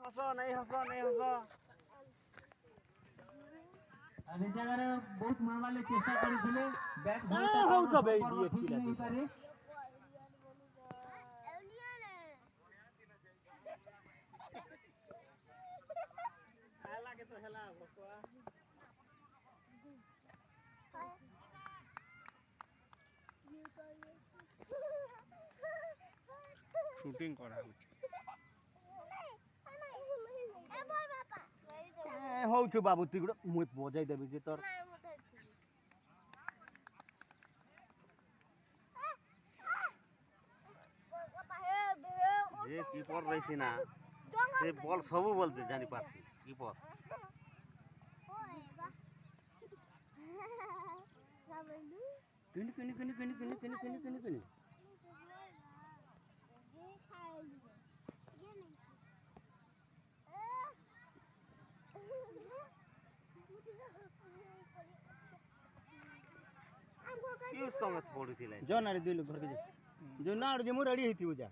ହସ ନାଇଁ ହସ ନାଇଁ ହସ ଆଜି ଜାଗାରେ ବହୁତ ମାରବାଲେ ଚେଷ୍ଟା କରିଥିଲେ ବ୍ୟାଟ୍ ହଉଛ ବେ ଇଡିଏଟ ପିଲା नहीं ଦିଟା पारे ହେଲା କେତେ ହେଲା ଭକୁଆ শুটিং করা হচ্ছে হଉଛୁ ବାବୁ তুই ଗୋଟେ ମୁଁ ବଜାଇ ଦେବି ଯେ ତୋର যে কিপর রইছি না সে বল সবু বলতে জানি পারছি কিপর কিনি কিনি কিনি কিনি কিনি কিনি কিনি কিনি কিনি কি সঙ্গে পড়ুছিলে জনারে দিলু ঘরকে যে না যে মু রেডি হইতিউ যা